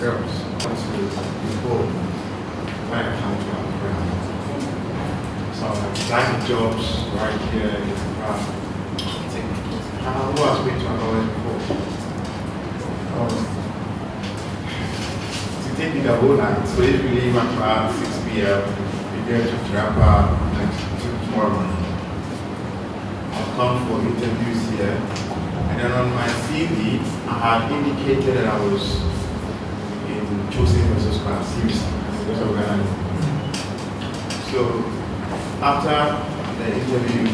girls before when I come to our ground. So I'm applying jobs right here in the ground. Who has been to Angola before? To take me the whole night. So if you leave at around 6 p.m., you get to Trapa tomorrow morning. I'll come for interviews here. And then on my CV, I had indicated that I was in Joseph versus Class series. So after the interview,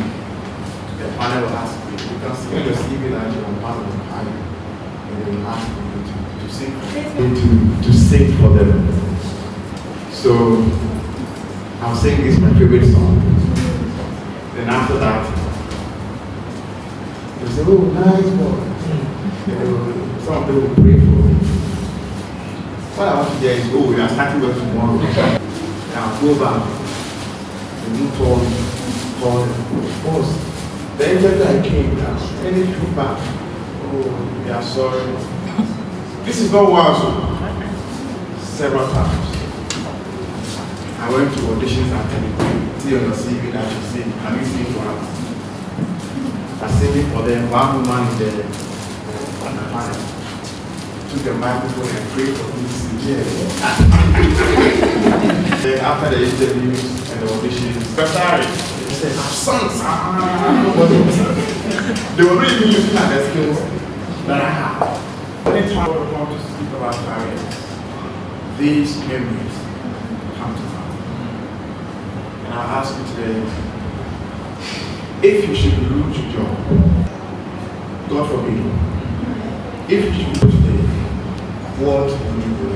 the panel asked me, you can see on your CV that you're part of the panel. And they will ask me to sing for them. So I'm saying this is my favorite song. Then after that, they say, oh, nice boy. Some of them will pray for me. What I want to hear is, oh, we are starting work tomorrow. And I'll go back. The new told of course. The interview I came now, any feedback, oh, we are sorry. This is not once, several times. I went to auditions and telling see on your CV that you sing. Can you sing for us? I sing for them. One woman in the panel took the microphone and prayed for me to sing. Then after the interviews and the auditions, Asare, they said, I've sung. They were really looking at the skills that I have. Anytime we want to speak about careers, these memories come to mind. And I'll ask you today, if you should lose your job, God forbid, if you should lose today, what will you do?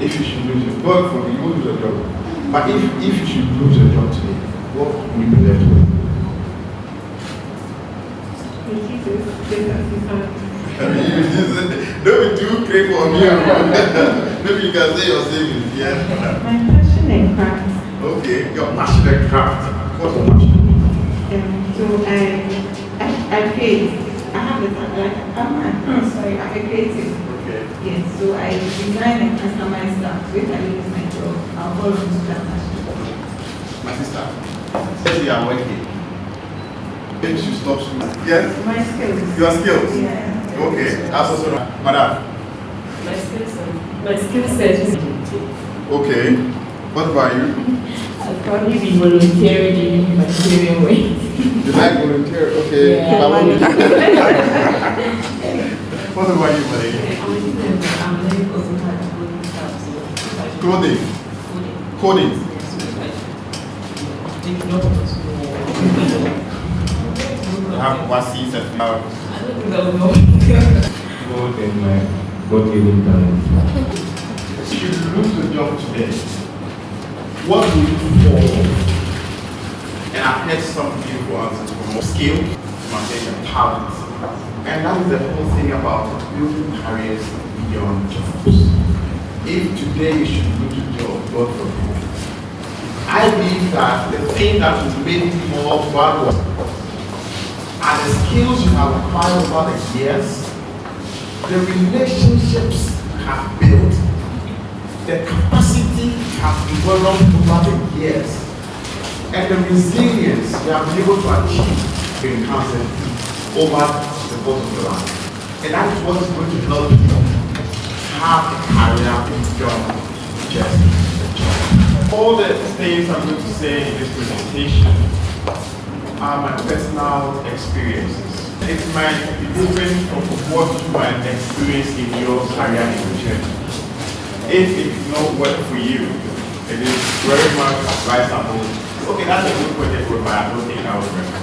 If you should lose your job, God forbid, you won't lose your job. But if you should lose your job today, what will you be left with? Don't be too great for me. Maybe you can say your savings. Yeah. My passion and craft. Okay, your passion and craft. What's your passion? So I create. I have I'm a creative. Okay. Yes, so I design and customize stuff. So if I lose my job, I'll follow into that passion. My sister, say you are working. Maybe you should stop school. Yes? My skills. Your skills? Yeah. Okay, that's also Madam. My skill set is Okay. What about you? I'll probably be volunteering in humanitarian ways. You like volunteer? Okay. Yeah. What about you, Malay? I'm learning also how to code stuff. Coding. Coding. You have WASI certificate. I don't think I will know. God and my God-given talent. If you lose your job today, what will you do for? And I've heard some beautiful answers for more skill, maintain talent. And that is the whole thing about building careers beyond jobs. If today you should lose your job, God forbid, I believe that the thing that will make you more valuable are the skills you have acquired over the years, the relationships you have built, the capacity you have developed over the years, and the resilience you have been able to achieve in cancer over the course of your life. And that is what is going to help you have a career beyond just a job. All the things I'm going to say in this presentation are my personal experiences. It might be different from what you might experience in your career in the journey. If it does not work for you, it is very much advisable. Okay, that's a good point, but I don't think I will remember.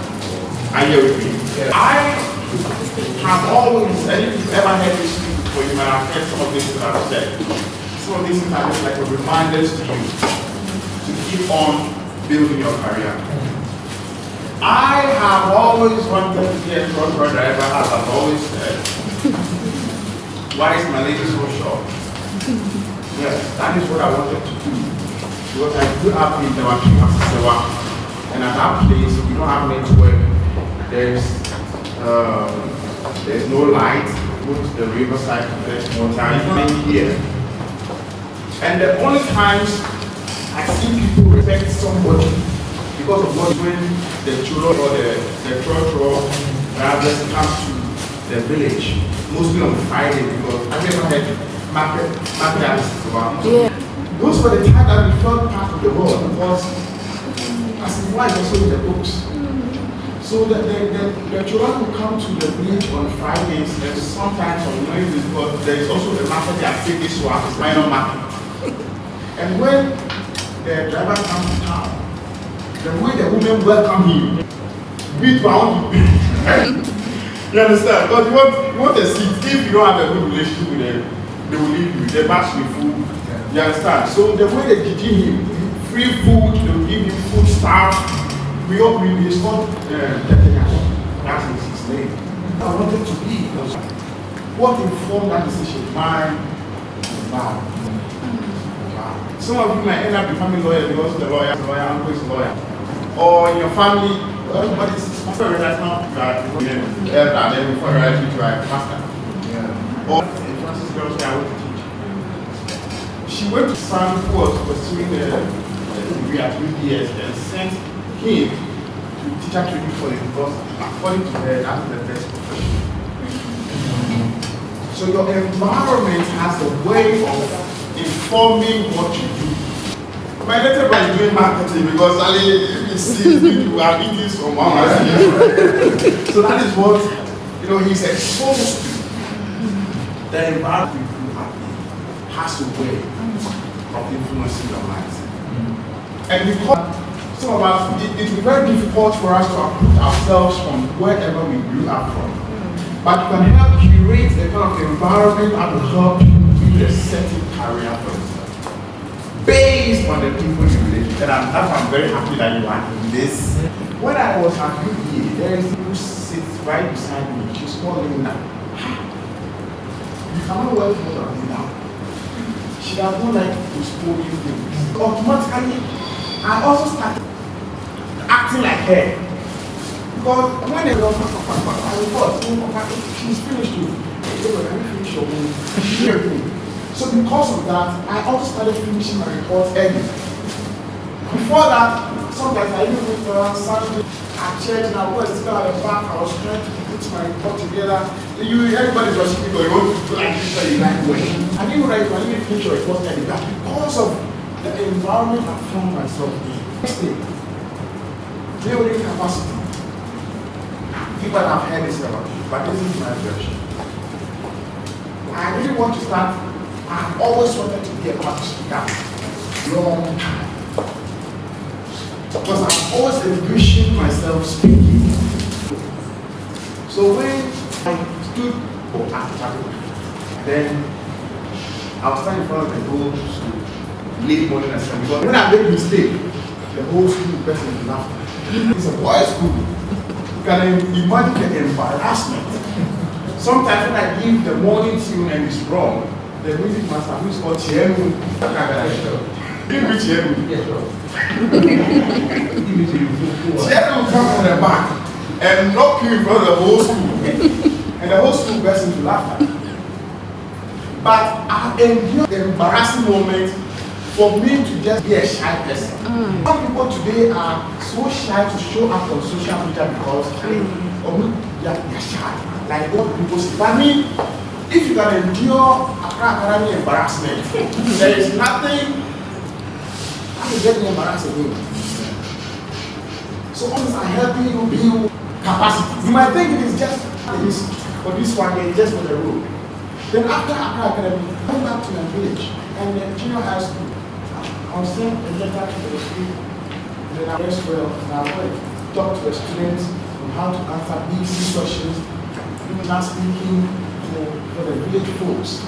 Are you with me? Yeah. I have always, and if you've ever heard this before, you might have heard some of this that I've said. Some of these things are just like a reminders to you to keep on building your career. I have always wanted to be a truck driver, as I've always said. Why is my lady so short? Yes, that is what I wanted to do. Because I grew up in the and at that place we don't have network. There's no light, go to the riverside to fetch water, even here. And the only times I see people respect somebody because of what when the children or the church or brothers come to the village, mostly on Friday, because I never had market around. Yeah. Those were the times that we felt part of the world because as his wife also in the books. So the children will come to the village on Fridays and sometimes on Wednesdays, but there is also the market that say this one is minor market. And when the driver comes to town, the way the women welcome him, beat round. You understand? Because you want a seat. If you don't have a good relationship with them, they will leave you. They match with food. You understand? So the way they give him free food, they will give him food stuff. We all it's not that is his name. I wanted to be because what informed that decision? My wow. Some of you might end up becoming lawyer because the lawyer, uncle is a lawyer. Or in your family, everybody's before you realize now you are elder, then before you realize you are a pastor. Yeah. Or Francis girls I went to teach. She went to son who was pursuing the degree at UDS and sent him to teacher training for it because according to her, that's the best profession. So your environment has a way of informing what you do. My little boy is doing marketing because Ali, he sees you are eating this from one man. So that is what he's exposed to. The environment you have has a way of influencing your life. And because some of us, it will be very difficult for us to uproot ourselves from wherever we grew up from. But you can help curate a kind of environment that will help you build a certain career for yourself. Based on the people you relate to. And I'm very happy that you are in this. When I was at UBA, there is who sits right beside me. She's called Linda. You cannot work for Linda. She does not like to spoil you things. Automatically, I also started acting like her. Because when they go, she's finished you. Can you finish your work? So because of that, I also started finishing my reports early. Before that, sometimes I even went around Sunday at church and I was still at the back. I was trying to put my report together. Everybody's rushing because you want to do like this or you like way. I didn't write my finish your report early. But because of the environment I found myself in. Next thing, building capacity. People have heard this about me, but this is my version. I really want to start. I've always wanted to be a public speaker. Long time. Because I've always envisioned myself speaking. So when I stood for after, then I was standing in front of the whole school, late morning assembly. Because when I made a mistake, the whole school person is laughing. It's a boys' school. You can imagine the embarrassment. Sometimes when I give the morning tune and it's wrong, the music master who is called Chiemu. Give me Chiemu. Chiemu will come from the back and knock you in front of the whole school. And the whole school bursts into laughter. But I endured the embarrassing moment for me to just be a shy person. Some people today are so shy to show up on social media because they're shy. Like what people say. But me, if you can endure academic embarrassment, there is nothing that will get me embarrassed again. So all these are helping you build capacity. You might think it is just for this one day, just for the road. Then after academy, I went back to my village and the junior high school. I was sent a letter to the school. Then I rest well and I went to talk to the students on how to answer these questions. Not speaking for the village folks.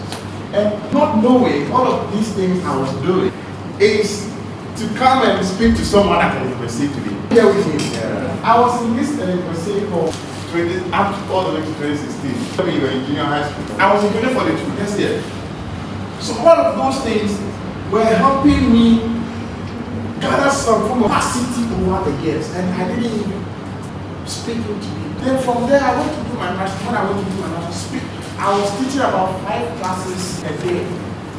And not knowing all of these things I was doing is to come and speak to someone at an university today. Here with me. I was in this university for up all the way to 2016. When you were in junior high school. I was in junior for the 2 next year. So all of those things were helping me gather some form of capacity over the years. And I didn't even speak to people. Then from there, I went to do my master's. When I went to do my master's, I was teaching about 5 classes a day.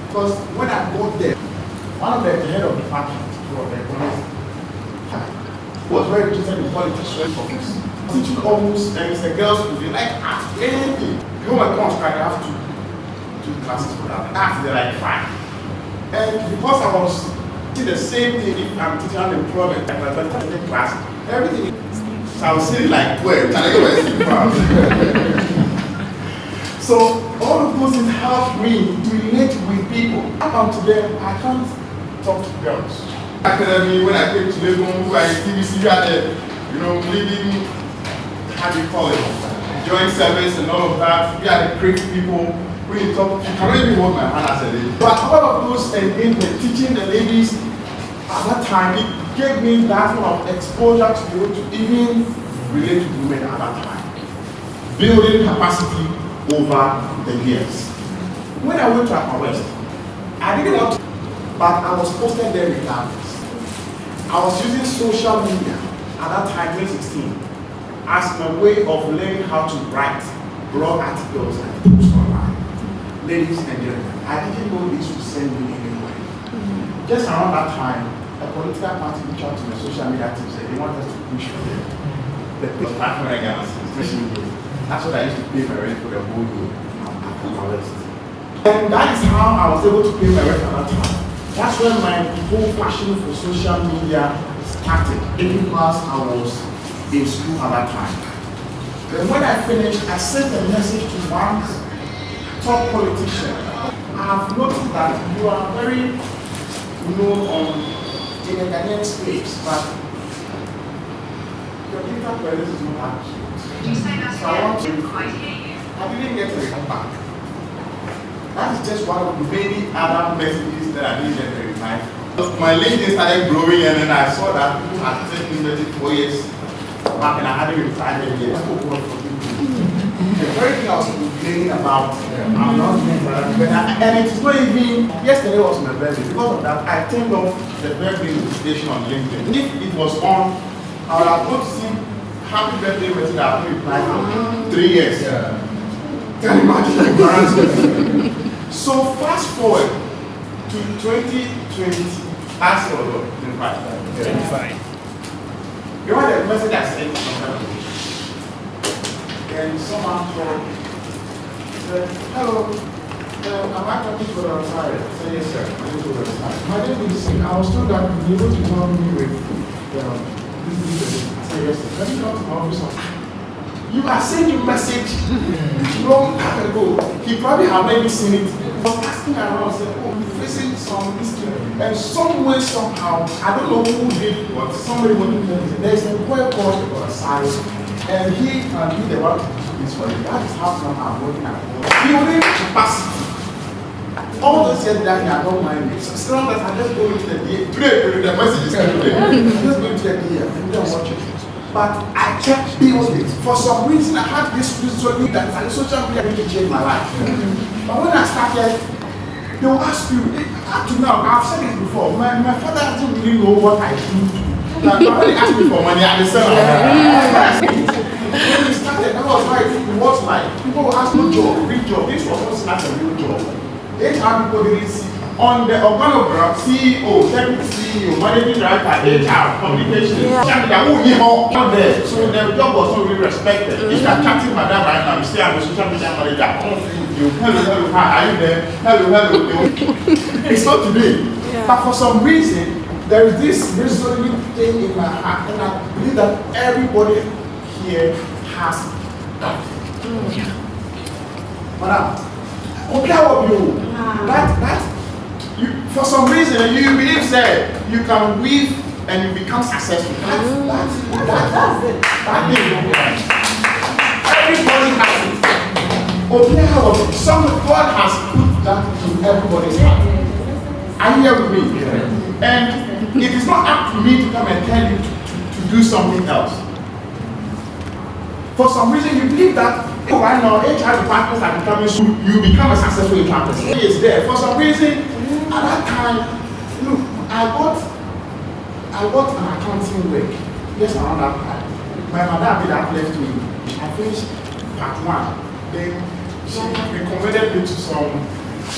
Because when I got there, one of the head of the department was very interested in politics, very focused. Teaching almost, and it's a girls' school, they like ask anything. You know, my parents I have 2 classes for that. Ask, they're like 5. And because I was teaching the same thing, if I'm teaching unemployment, like my better class, everything. So I was sitting like, wait, can I go and sit down? So all of those things helped me to relate with people. Up to them, I can't talk to girls. Academy, when I came to Legon, who I TVC, we had leading, how do you call it, joint service and all of that. We had a great people. When you talk, you can really hold my hand as a lady. But all of those engagement, teaching the ladies at that time, it gave me that sort of exposure to be able to even relate to women at that time. Building capacity over the years. When I went to Upper West, I didn't want to, but I was posted there regardless. I was using social media at that time, 2016, as my way of learning how to write blog articles and post online. Ladies and gentlemen, I didn't know this would send me anywhere. Just around that time, a political party reached out to my social media team and said they want us to push for them. The pay 500 Ghana cedis. That's what I used to pay my rent for the whole year at my list. And that is how I was able to pay my rent at that time. That's when my whole passion for social media started. Even whilst I was in school at that time. Then when I finished, I sent a message to one top politician. I have noticed that you are very known in the Ghanaian space, but your digital presence is not accurate. So I want to, I didn't get a reply back. That is just one of the many other messages that I didn't get a reply. My LinkedIn started growing and then I saw that people had taken me 4 years back and I hadn't replied them yet. The very thing I was complaining about, I'm not doing that. And it is not even, yesterday was my birthday. Because of that, I turned off the birthday notification on LinkedIn. If it was on, I would have got to see happy birthday message that I haven't replied for 3 years. Can you imagine the embarrassment? So fast forward to 2020. Last year or 25. You know the message I sent to somebody? And someone called, said, hello, am I talking to the Asare? I said, yes, sir. My name is Asare. My name is, I was told that you'll be able to help me with this. I said, yes, sir. Let me come to my office. You are sending a message long time ago. He probably have maybe seen it. I was asking around, said, oh, facing some mystery. And some way, somehow, I don't know who did what, somebody would do it. There's a boy called Asare. And he can be the one to do this for you. That is how come I'm working at home. Building capacity. All those years that I don't mind it. So as long as I just go into the DA, pray, the message is coming today. I just go into the DA and don't watch it. But I kept building it. For some reason, I had this reason that social media really changed my life. But when I started, they will ask you, up to now, I've said it before, my father doesn't really know what I do. Like, when they ask me for money, I just say, when we started, that was why it was like, people will ask no job, real job. This was not like a real job. HR people didn't see. On the organogram, CEO, deputy CEO, managing director, HR, communications, all there. So the job was not really respected. If you're chatting madam right now, you say I'm a social media manager, you hello, hi, are you there? Hello. It's not today. Yeah. But for some reason, there is this resolute thing in my heart, and I believe that everybody here has that. Madam, okay, how are you? For some reason, you believe that you can weave and you become successful. That's it. Everybody has it. Okay, how are you? Some God has put that in everybody's heart. Are you here with me? Yeah. And it is not up to me to come and tell you to do something else. For some reason, you believe that right now, HR departments are becoming, you become a successful HR person. He is there. For some reason, at that time, look, I got an accounting work just around that time. My mother did that left me. I finished part 1. Then She recommended me to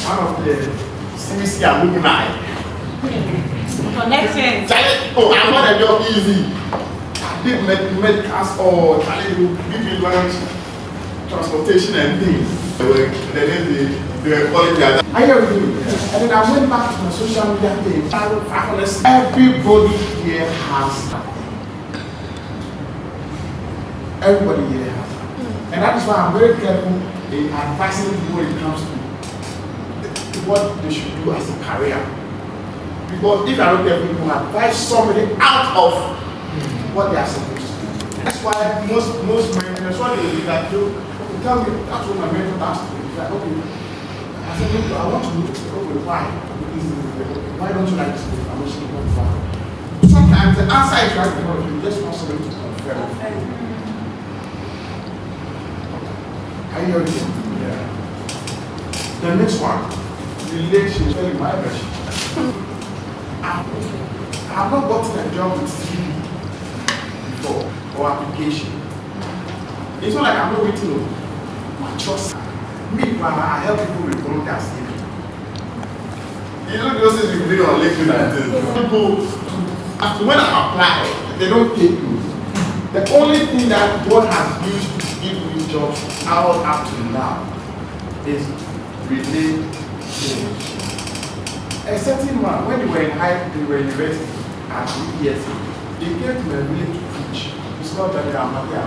one of the CBC alumni. Connections. Oh, I'm not a job easy. I did medicals or Charlie will give me lunch, transportation and things. They were calling me. I hear you. And then I went back to my social media page. Everybody here has that. Everybody here has that. And that is why I'm very careful in advising people when it comes to what they should do as a career. Because if I don't get people to advise somebody out of what they are supposed to do. That's why most mentors, what they do that you tell me, that's what my mentor asked me. Like, okay, I said, look, I want to look, okay, why? Why don't you like this information? Sometimes the answer is right in front of you, you just want somebody to confirm. Are you hearing? Yeah. The next one, relationship, in my version. I've not gotten a job with CV before or application. It's not like I'm not waiting on my trust. Me, I help people with their CV. You know those things you do on LinkedIn and people, when I apply, they don't take you. The only thing that God has used to give me jobs out up to now is relationship. A certain man, when they were in university at UPS, they came to my village to teach. It's not that they are not there,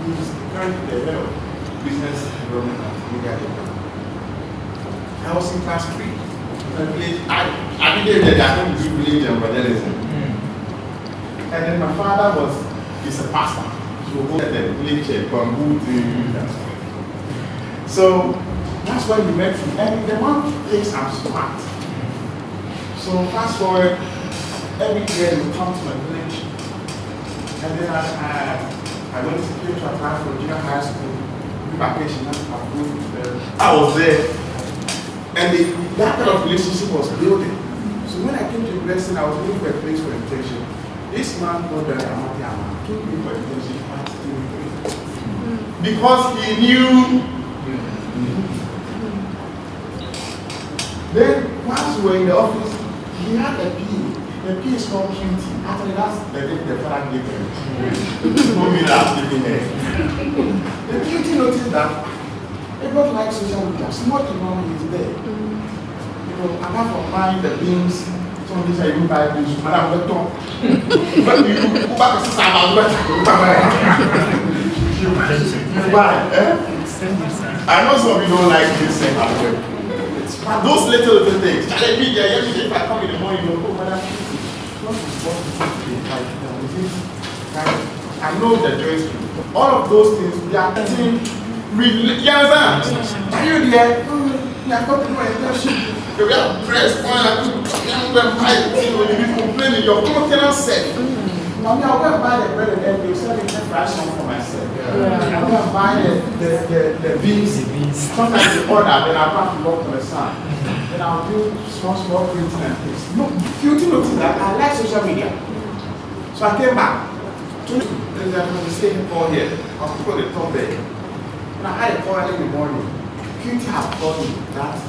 he's currently the head of business development and media development. I was in class 3. My village, I didn't know that I don't do village evangelism. And then my father he's a pastor. So we go at the village bamboo thing. So that's why we met him. And the one thinks I'm smart. So fast forward, every year we come to my village, and then I went to apply for junior high school, vacation, I was there, and that kind of relationship was building. So when I came to university, I was looking for a place for internship. This man told me that took me for internship because he knew. Then once we were in the office, he had a P. The P is called QT. Actually, that's the name the father gave him. Told me that I'm giving her. The QT noticed that everybody likes social media. Small economy is there. You know, apart from buying the beans, some days I even buy beans. Madam, the top. But you go back to Saba, you buy. I know some of you don't like this thing. Those little things. If I come in the morning, you know, I know the joys. All of those things, they are getting really. You understand? Are you there? You are talking about internship. You have press on. When you complaining, your container set. Now, I'll go and buy the bread and egg. You sell me 10 fraction for myself. I'll go and buy the beans. Sometimes you order, then I'll have to walk to the sun. Then I'll do small printing and things. No, you notice that I like social media. So I came back. There's a conversation call here. I'll put the top there. And I had a call early in the morning. QT have told me that I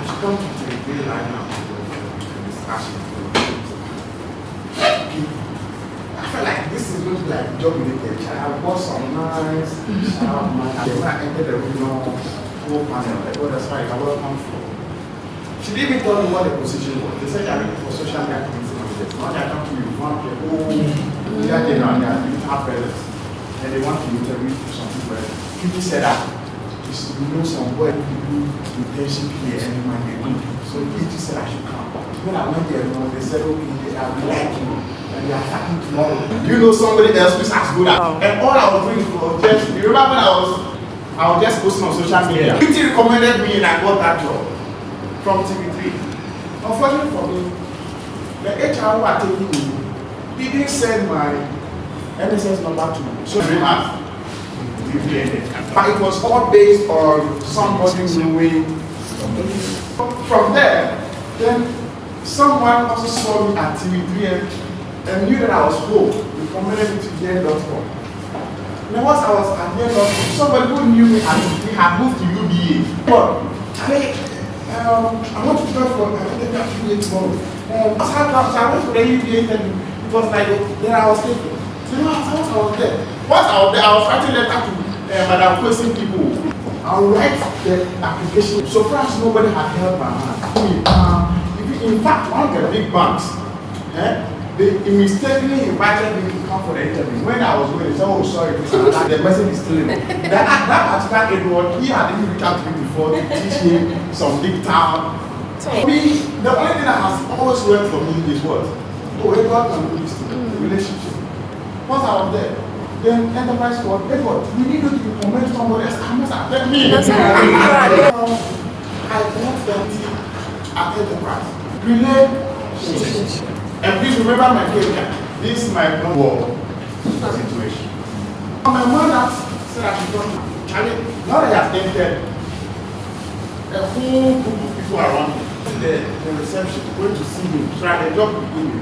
should come to the day right now for discussion. I felt like this is going to be like job related. I bought some nice shower mat. When I entered the room, whole panel, like, oh, that's right, I welcome for. She didn't even tell me what the position was. They said they're looking for social media activities managers. Now they're talking to you, one people, they are there now, they are doing half presence. And they want to interview some people. People said that you know some boy who do internship here and they do. So people said I should come. When I went there, they said, okay, we like you. And they are starting tomorrow. You know somebody else who's as good at. And all I was doing was just, you remember when I was just posting on social media. People recommended me and I got that job from TV3. Unfortunately for me, the HR who are taking me didn't send my NSS number to me. So but it was all based on somebody knowing. From there, then someone also saw me at TV3 and knew that I was home. They recommended me to GYAC.com. Now once I was at GYAC.com, somebody who knew me at TV3 had moved to UBA. GA. But I want to prepare for UBA tomorrow. I went for the UBA interview. It was like, then I was thinking, I was there. Once I was there, I was writing letter to Madam Question people. I'll write the application. So far as nobody had held my hand. In fact, one of the big banks, they mistakenly invited me to come for the interview. When I was going, they said, oh, sorry, the message is still in it. That particular Edward, he had even reached out to me before to teach him some digital. Me, the only thing that has always worked for me is what? Oh, Edward can do this thing, the relationship. Once I was there, then enterprise called Edward, we need you to recommend somebody else. I must have me. I want that team at enterprise. Relationship. And please remember my career. This is my war situation. My mother said I should come. Charlie, now that I have entered, a whole group of people around me, the reception, going to see me, try the job to do me.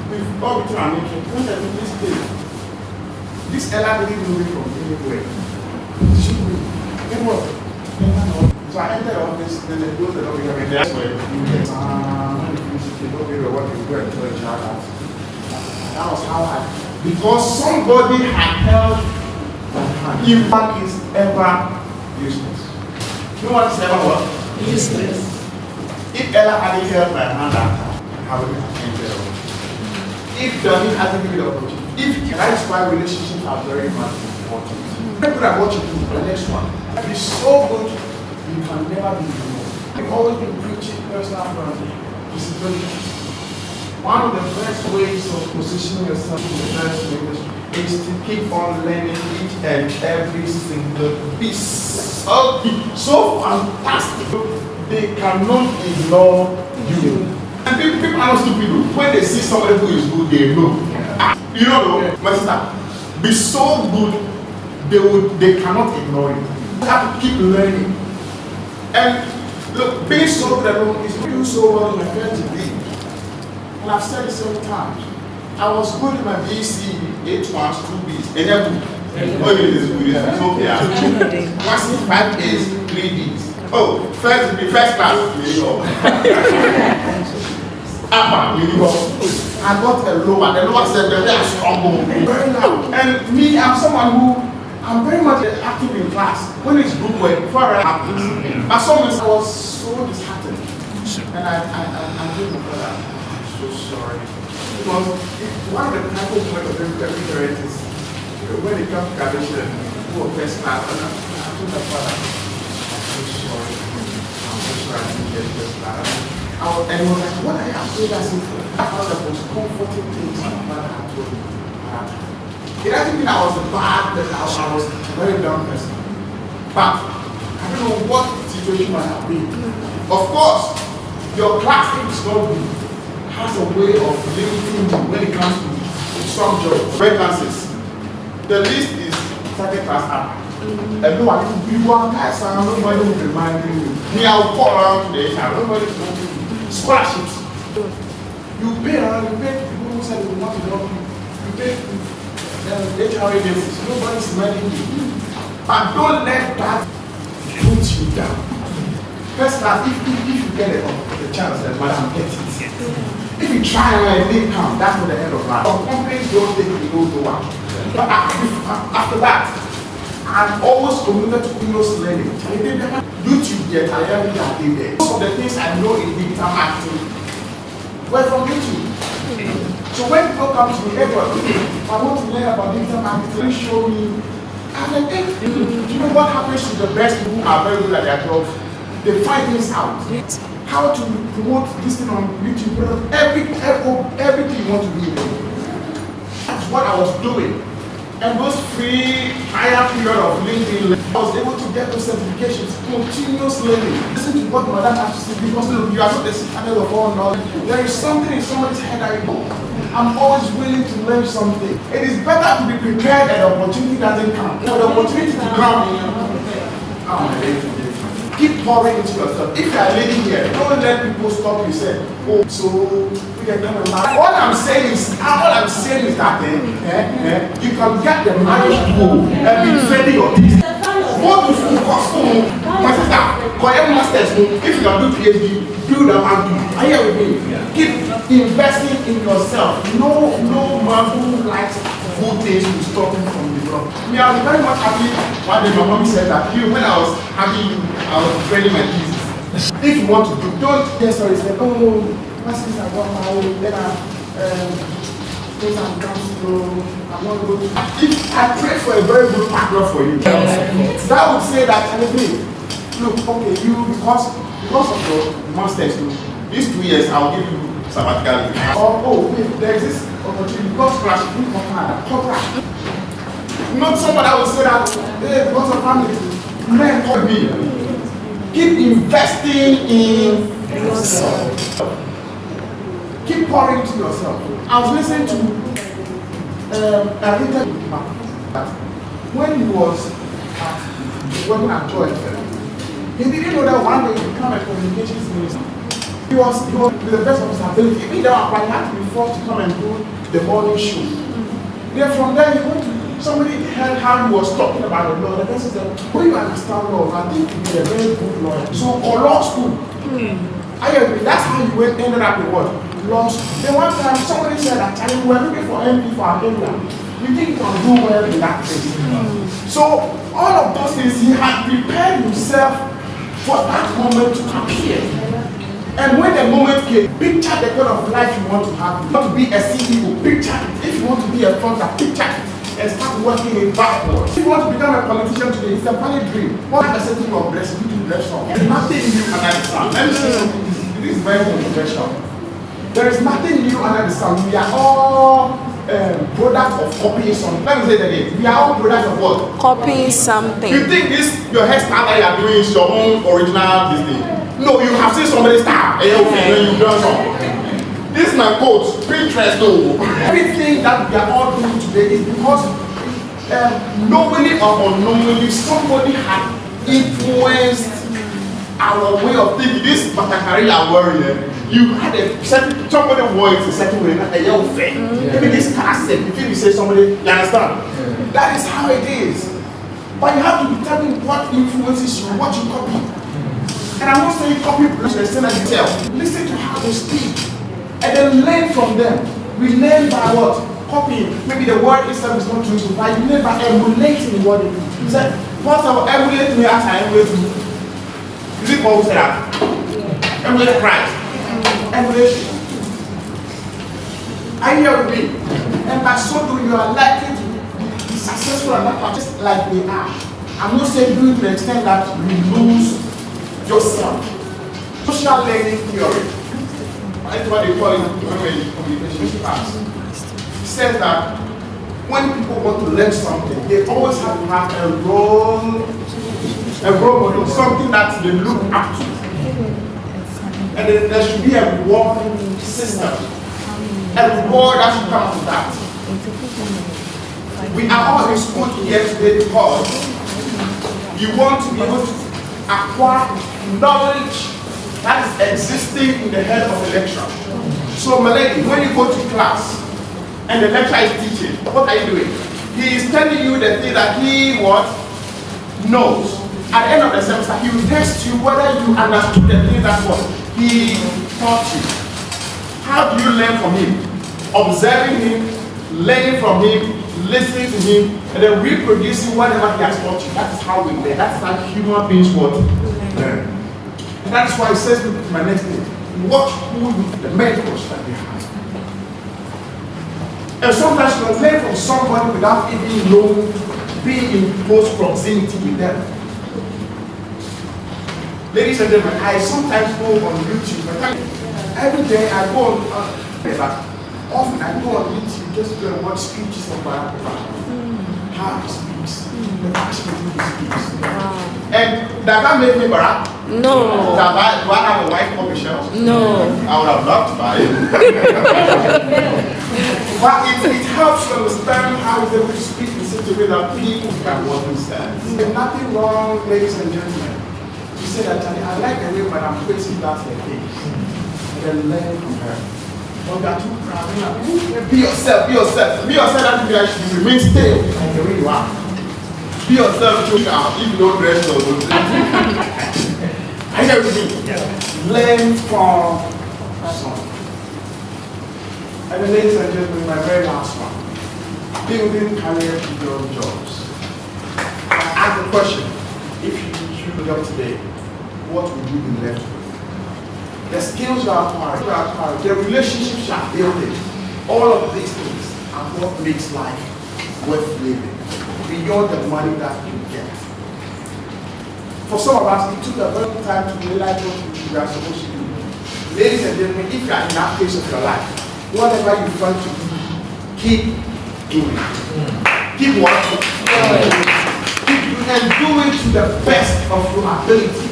We've all been to an interest. When I do this thing, this Ella didn't know me from anywhere. She knew. It was. So I entered the office, then they closed the door here, and that's where you get when you finish it, you don't give a what you go and tell the child that. That was how because somebody had held my hand. Impact is ever useless. You know what is ever what? Useless. If Ella hadn't held my hand that time, I would have entered the office. If Donnie hasn't given the opportunity, that's why relationships are very much important. Very good at what you do, the next one. It's so good. You can never be alone. You've always been preaching personal branding. One of the best ways of positioning yourself in the best industry is to keep on learning each and every single piece. So fantastic. They cannot ignore you. And people are not stupid. When they see somebody who is good, they know. You know, my sister, be so good, they cannot ignore you. You have to keep learning. And look, being so good alone is doing so well in my first degree. And I've said it several times. I was good in my BC, 8 1s, 2Bs, and then oh, it is good, it's okay. Once in 5 A's, 3 Bs. Oh, first class, I got a lower, the lower said that they are strong, very loud. And me, I'm someone who I'm very much active in class. When it's group work, before I happens. But sometimes I was so disheartened. And I did my brother, I'm so sorry. Because one of the types of work of every parent is when it comes to graduation, go first class, and I told my father, I'm so sorry. I'm so sorry I didn't get first class. And he was like, what are you afraid of? That was the most comforting things my father had told me. It doesn't mean I was a bad person, I was a very dumb person. But I don't know what situation I have been. Of course, your class, if it's not good, has a way of limiting you when it comes to some jobs. For instance, the list is second class up. And no, I think you are guys, nobody will remind you. Me, I'll call around today, nobody will remind you. Scholarships. You pay around, you pay people who said they will not help you. You pay HR agencies, nobody's reminding you. And don't let that put you down. First class, if you get the chance, then madam, get it. If you try and it didn't come, that's not the end of life. Some companies don't take it, go to work. But after that, I'm always committed to continuous learning. YouTube, yet I am there. Most of the things I know in digital marketing were from YouTube. So when people come to me, I want to learn about digital marketing, show me. And I think, you know what happens to the best people who are very good at their jobs? They find things out. How to promote this thing on YouTube, everything you want to do. That's what I was doing. And those free higher period of LinkedIn, I was able to get those certifications, continuous learning. Listen to what Madam has to say, because look, you are not the standard of all knowledge. There is something in somebody's head that you know. I'm always willing to learn something. It is better to be prepared and the opportunity doesn't come. For the opportunity to come, keep pouring into yourself. If you are living here, don't let people stop you. Say, oh, so we are going to marry. All I'm saying is that you can get the marriage pool and be ready your things. Go to school, cost school. My sister, collect masters. If you can do PhD, do that and do. Are you with me? Keep investing in yourself. No man who likes good things will stop him from developing. Me, I was very much happy one day my mommy said that when I was having you, I was training my thesis. If you want to do, don't just always say, oh, my sister got married, then things are down slow, I'm not going to. If I pray for a very good partner for you, that would say that, look, okay, you, because of your masters, these 2 years, I'll give you sabbatical. Oh, wait, there is this opportunity, because crash, you not somebody that would say that, hey, because of family, men call me. Keep investing in yourself. Keep pouring into yourself. I was listening to an interview when he was working at Joy. He didn't know that one day he would become a communications minister. He was with the best of his ability. Even though he had to be forced to come and do the morning show. Then from there he went to somebody heard how he was talking about the law. The person said, when you understand law, I think you'll be a very good lawyer. So for law school. I agree. That's how you ended up in what? Law school. Then one time somebody said that we were looking for MP for our area. You think you can do well in that place. So all of those things, he had prepared himself for that moment to appear. And when the moment came, picture the kind of life you want to have. You want to be a CEO, picture it. If you want to be a founder, picture it. And start working it backwards. If you want to become a politician today, it's a valid dream. What are the setting of blessing? You do bless some. There's nothing new under the sun. Let me say something. This is very controversial. There is nothing new under the sun. We are all products of copying something. Let me say that again. We are all products of what? Copying something. You think this, your hairstyle that you are doing is your own original Disney? No, you have seen somebody's style. And you've done something. This is my quote, Pinterest though. Everything that we are all doing today is because knowingly or unknowingly somebody had influenced our way of thinking. This Batakari warrior, you had a certain, somebody wore it a certain way, not a yellow thing. Maybe this concept, you think you say somebody, you understand? That is how it is. But you have to determine what influences you, what you copy. And I'm not saying copy, listen and tell. Listen to how they speak. And then learn from them. We learn by what? Copying. Maybe the word itself is not true, but you learn by emulating what they do. He said, once I will emulate me as I emulate you. Is it Paul who said that? Emulate Christ. Emulation. Are you here with me? And by so doing, you are likely to be successful at that part, just like they are. I'm not saying do it to the extent that you lose yourself. Social learning theory. That's what they call it in communication class. It says that when people want to learn something, they always have to have a role model, something that they look up to. And then there should be a reward system. A reward that should come to that. We are all in school together today because you want to be able to acquire knowledge that is existing in the head of a lecturer. So, my lady, when you go to class and the lecturer is teaching, what are you doing? He is telling you the thing that he knows. At the end of the semester, he will test you whether you understood the thing that he taught you. How do you learn from him? Observing him, learning from him, listening to him, and then reproducing whatever he has taught you. That is how we learn. That is how human beings learn. And that's why it says to my next thing, watch who the mentors that they have. And sometimes you can learn from somebody without even knowing, being in close proximity with them. Ladies and gentlemen, I sometimes go on YouTube. Every day I go on, often I go on YouTube just to watch speeches of Barack Obama. How he speaks, the passion he speaks. And does that make me Barack? No. Do I have a wife called Michelle? No. I would have loved to buy it. But it helps you understand how he's able to speak in such a way that people can what he says. There's nothing wrong, ladies and gentlemen. You say that, I like the way Madam Tracy does her things. And then learn from her. Don't get too proud. Be yourself, be yourself. Be yourself, that means you remain still like the way you are. Be yourself, choke out. If you don't dress well, don't dress. Are you with me? Learn from someone. And then, ladies and gentlemen, my very last one. Building career beyond jobs. I ask the question, if you choose a job today, what would you be left with? The skills you are acquiring, the relationships you are building, all of these things are what makes life worth living, beyond the money that you get. For some of us, it took a very long time to realize what you are supposed to do. Ladies and gentlemen, if you are in that phase of your life, whatever you want to do, keep doing it. Keep working. Keep doing and do it to the best of your ability.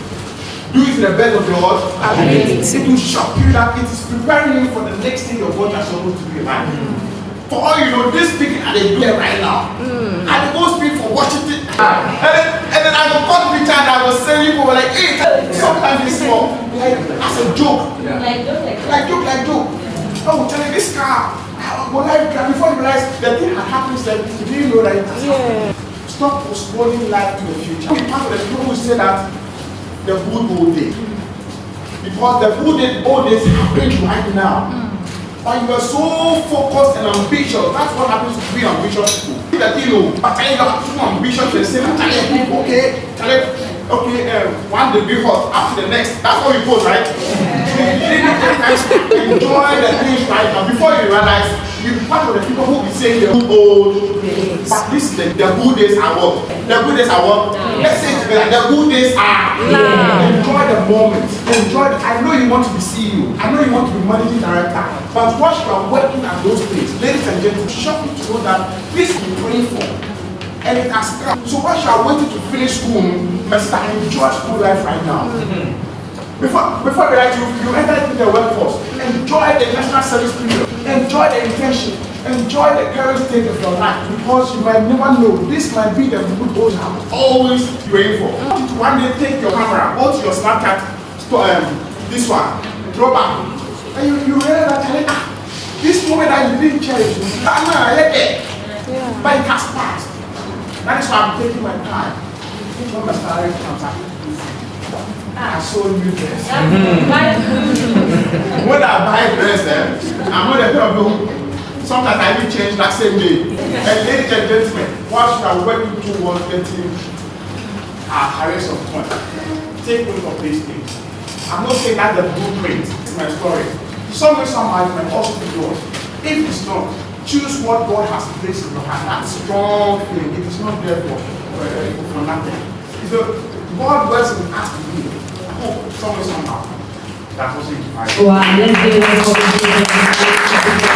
Do it to the best of your ability. It will shock you that it is preparing you for the next thing of what you are supposed to do in life. For all you know, this speaking and they do it right now. And they go speak for Washington. And then I go cut the picture and I was saying people were like, hey, sometimes it's small. Like as a joke. Like joke. Oh, tell me this car. Before you realize the thing had happened, like, you didn't know that it has happened. Stop postponing life to the future. Be part of the people who say that the good old day. Because the good old days happen right now. But you are so focused and ambitious. That's what happens to be ambitious people. That you know, but you are too ambitious to say, one degree hot after the next. That's how you pose, right? You really enjoy the things right now before you realize you're part of the people who be saying the good old days. But this is the good days are what? The good days are what? Let's say it together. The good days are. Enjoy the moment. I know you want to be CEO. I know you want to be managing director. But once you are working at those things, ladies and gentlemen, shock you to know that this is praying for. And it has come. So once you are waiting to finish school, must enjoy school life right now. Before you enter into the workforce, enjoy the national service period, enjoy the internship, enjoy the current state of your life, because you might never know, this might be the good goals I'm always praying for. One day take your camera, go to your Snapchat, this one, draw back, and you realize that this moment that you didn't cherish, but it has passed. That is why I'm taking my time. When my salary comes out, I saw new dress. When I buy a dress, I'm not a problem. Sometimes I will change that same day. And ladies and gentlemen, once we are working towards getting our careers of point, take note of these things. I'm not saying that the blueprint is my story. Some way, somehow, it might also be yours. If it's not, choose what God has placed in your heart. That strong feeling, it is not there for nothing. So God works in us to do. I hope somewhere, somehow, that was it. Wow, let's do it.